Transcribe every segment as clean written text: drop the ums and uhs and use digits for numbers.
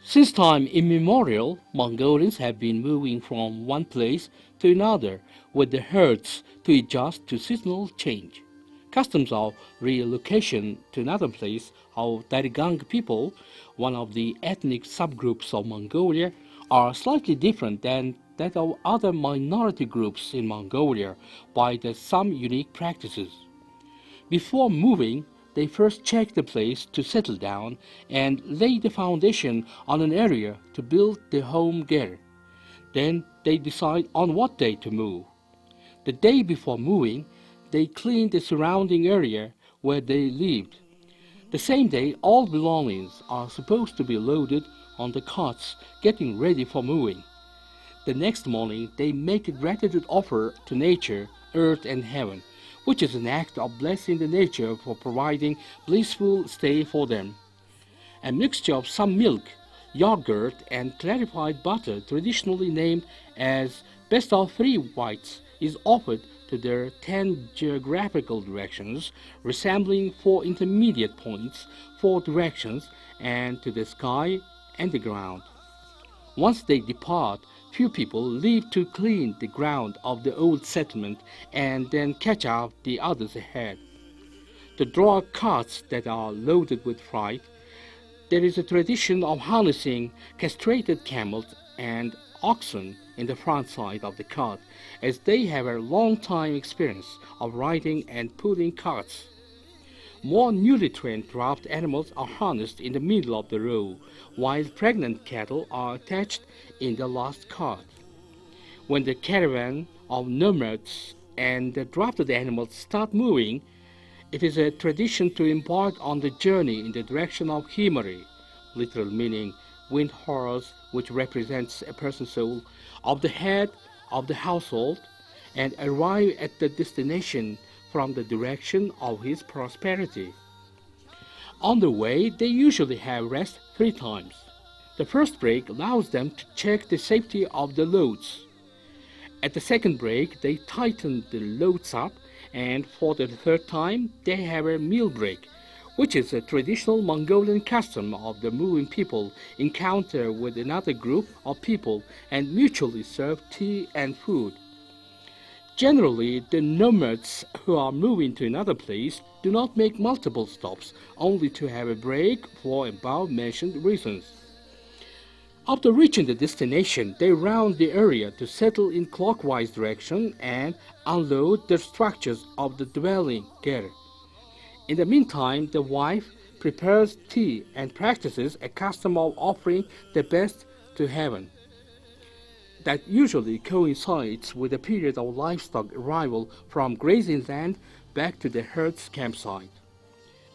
Since time immemorial, Mongolians have been moving from one place to another with the herds to adjust to seasonal change. Customs of relocation to another place of Dariganga people, one of the ethnic subgroups of Mongolia, are slightly different than that of other minority groups in Mongolia by some unique practices. Before moving, they first check the place to settle down and lay the foundation on an area to build the home gear. Then they decide on what day to move. The day before moving, they clean the surrounding area where they lived. The same day, all belongings are supposed to be loaded on the carts, getting ready for moving. The next morning, they make a gratitude offer to nature, earth, and heaven, which is an act of blessing the nature for providing blissful stay for them. A mixture of some milk, yogurt, and clarified butter, traditionally named as best of three whites, is offered to their 10 geographical directions, resembling 4 intermediate points, 4 directions, and to the sky and the ground. Once they depart, few people leave to clean the ground of the old settlement and then catch up the others ahead. To draw carts that are loaded with freight, there is a tradition of harnessing castrated camels and oxen in the front side of the cart, as they have a long time experience of riding and pulling carts. More newly trained draft animals are harnessed in the middle of the row, while pregnant cattle are attached in the last cart. When the caravan of nomads and the drafted animals start moving, it is a tradition to embark on the journey in the direction of Himari, literal meaning wind horse, which represents a person's soul, of the head of the household, and arrive at the destination from the direction of his prosperity. On the way, they usually have rest 3 times. The first break allows them to check the safety of the loads. At the second break, they tighten the loads up, and for the third time, they have a meal break, which is a traditional Mongolian custom of the moving people encounter with another group of people and mutually serve tea and food. Generally, the nomads who are moving to another place do not make multiple stops, only to have a break for above-mentioned reasons. After reaching the destination, they round the area to settle in clockwise direction and unload the structures of the dwelling gear. In the meantime, the wife prepares tea and practices a custom of offering the best to heaven. That usually coincides with the period of livestock arrival from grazing land back to the herd's campsite.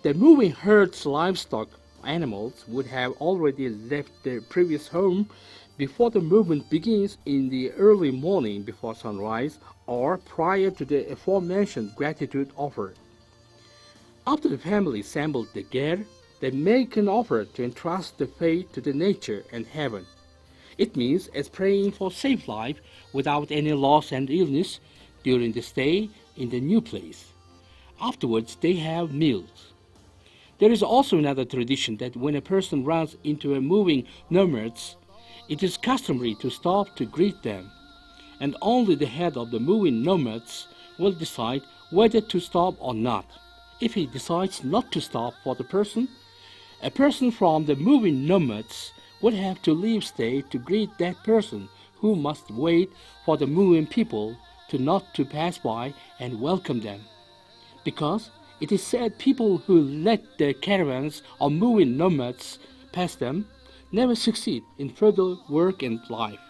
The moving herd's livestock animals would have already left their previous home before the movement begins in the early morning before sunrise or prior to the aforementioned gratitude offer. After the family assembled the gear, they make an offer to entrust the fate to the nature and heaven. It means as praying for safe life without any loss and illness during the stay in the new place. Afterwards, they have meals. There is also another tradition that when a person runs into a moving nomads, it is customary to stop to greet them, and only the head of the moving nomads will decide whether to stop or not. If he decides not to stop for the person, a person from the moving nomads would have to leave stay to greet that person, who must wait for the moving people not to pass by and welcome them. Because it is said people who let the caravans of moving nomads pass them never succeed in further work and life.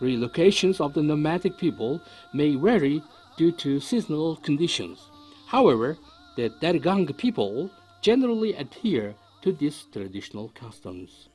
Relocations of the nomadic people may vary due to seasonal conditions. However, the Dariganga people generally adhere to these traditional customs.